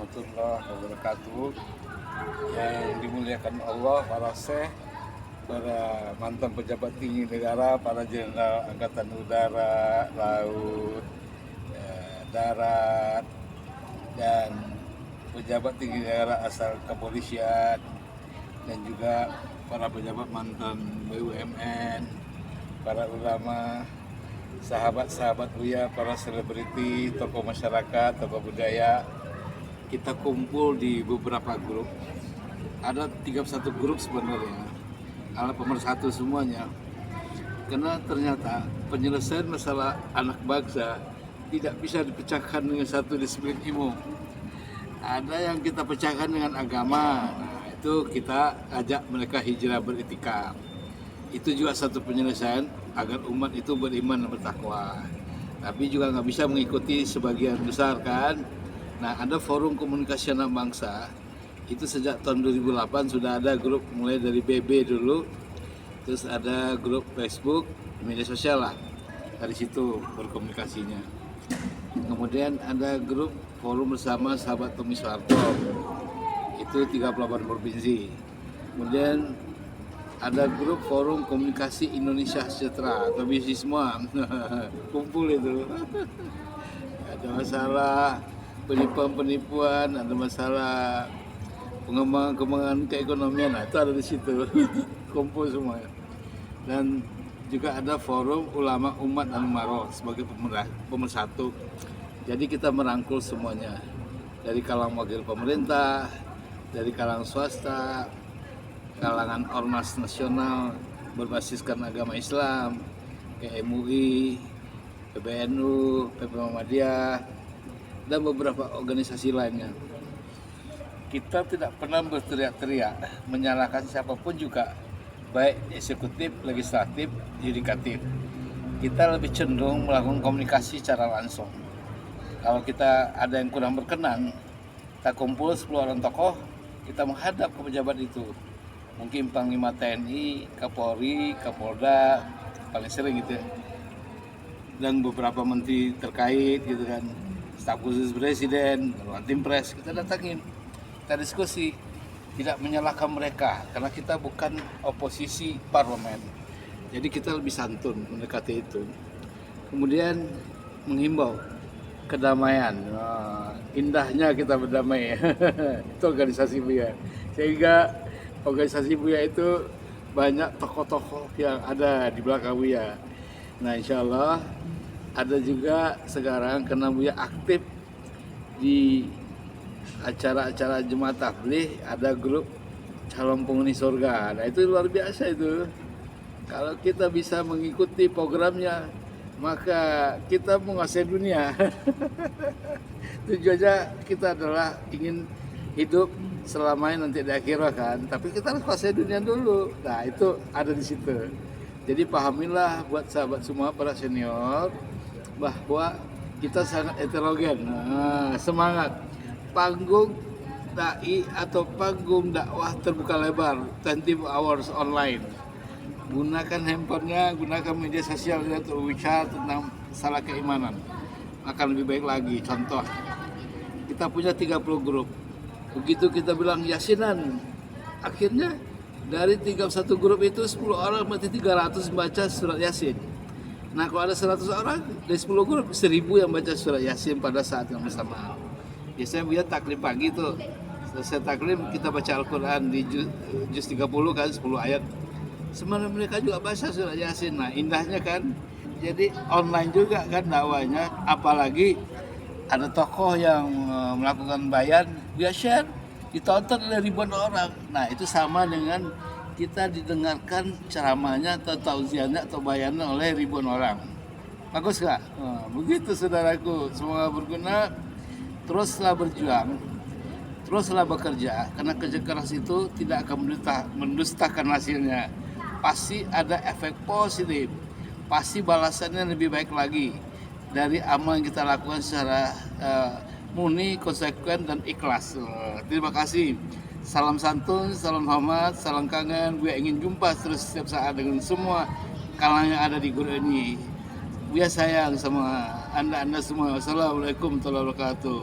warahmatullahi wabarakatuh. Yang dimuliakan Allah, para syekh, para mantan pejabat tinggi negara, para jenderal angkatan udara, laut, darat, dan pejabat tinggi negara asal kepolisian, dan juga para pejabat mantan BUMN, para ulama, sahabat-sahabat Buya, para selebriti, tokoh masyarakat, tokoh budaya. Kita kumpul di beberapa grup. Ada 31 grup sebenarnya, ala pemersatu semuanya. Karena ternyata penyelesaian masalah anak bangsa tidak bisa dipecahkan dengan satu disiplin ilmu. Ada yang kita pecahkan dengan agama. Nah, itu kita ajak mereka hijrah beritikaf. Itu juga satu penyelesaian agar umat itu beriman dan bertakwa. Tapi juga nggak bisa mengikuti sebagian besar kan. Nah, ada forum komunikasi anak bangsa. Itu sejak tahun 2008 sudah ada grup, mulai dari BB dulu. Terus ada grup Facebook, media sosial lah. Dari situ berkomunikasinya. Kemudian ada grup forum bersama sahabat Tommy Soeharto. Itu 38 provinsi. Kemudian ada grup forum komunikasi Indonesia Sejahtera atau BISI semua. Kumpul itu. Ada masalah penipuan, ada masalah pengembangan keekonomian, nah, itu ada di situ. Kumpul semua. Dan juga ada forum ulama umat Al-Maro sebagai pemersatu. Jadi kita merangkul semuanya, dari kalangan wakil pemerintah, dari kalangan swasta, kalangan ormas nasional berbasiskan agama Islam, kayak MUI, PBNU, PP Muhammadiyah, dan beberapa organisasi lainnya. Kita tidak pernah berteriak-teriak menyalahkan siapapun juga, baik eksekutif, legislatif, yudikatif. Kita lebih cenderung melakukan komunikasi secara langsung. Kalau kita ada yang kurang berkenan, kita kumpul 10 orang tokoh, kita menghadap ke pejabat itu. Mungkin Panglima TNI, Kapolri, Kapolda, paling sering gitu ya. Dan beberapa menteri terkait gitu kan, staf khusus presiden, tim pres, kita datangin, kita diskusi, tidak menyalahkan mereka karena kita bukan oposisi parlemen. Jadi kita lebih santun mendekati itu. Kemudian menghimbau kedamaian. Nah, indahnya kita berdamai. Itu organisasi Buya. Sehingga organisasi Buya itu banyak tokoh-tokoh yang ada di belakang Buya. Nah, insya Allah ada juga sekarang karena Buya aktif di acara-acara Jemaat Tabligh, ada grup calon penghuni surga. Nah, itu luar biasa itu. Kalau kita bisa mengikuti programnya, maka kita menguasai dunia. Tujuannya kita adalah ingin hidup selamanya nanti di akhirat kan. Tapi kita harus menguasai dunia dulu. Nah, itu ada di situ. Jadi pahamilah buat sahabat semua, para senior, bahwa kita sangat heterogen. Nah, semangat. Panggung dai atau panggung dakwah terbuka lebar 24 hours online. Gunakan handphonenya, gunakan media sosial untuk bicara tentang masalah keimanan. Akan lebih baik lagi. Contoh, kita punya 30 grup. Begitu kita bilang yasinan, akhirnya dari 31 grup itu 10 orang berarti 300 baca surat yasin. Nah, kalau ada 100 orang, dari 10 grup 1000 yang baca surat yasin pada saat yang bersamaan. Biasanya Buya taklim pagi tuh. Selesai taklim kita baca Al-Quran di juz 30 kan, 10 ayat. Sebenarnya mereka juga baca surat yasin. Nah, indahnya kan, jadi online juga kan dakwanya. Apalagi ada tokoh yang melakukan bayan, Buya share, ditonton oleh ribuan orang. Nah, itu sama dengan kita didengarkan ceramahnya atau tausiahnya atau bayannya oleh ribuan orang. Bagus gak? Nah, begitu saudaraku, semoga berguna. Teruslah berjuang, teruslah bekerja, karena kerja keras itu tidak akan mendustakan hasilnya. Pasti ada efek positif, pasti balasannya lebih baik lagi dari amal yang kita lakukan secara murni, konsekuen, dan ikhlas. Terima kasih. Salam santun, salam hormat, salam kangen. Buya ingin jumpa terus setiap saat dengan semua kalangan yang ada di guru ini. Buya sayang sama anda semua. Wassalamualaikum warahmatullahi wabarakatuh.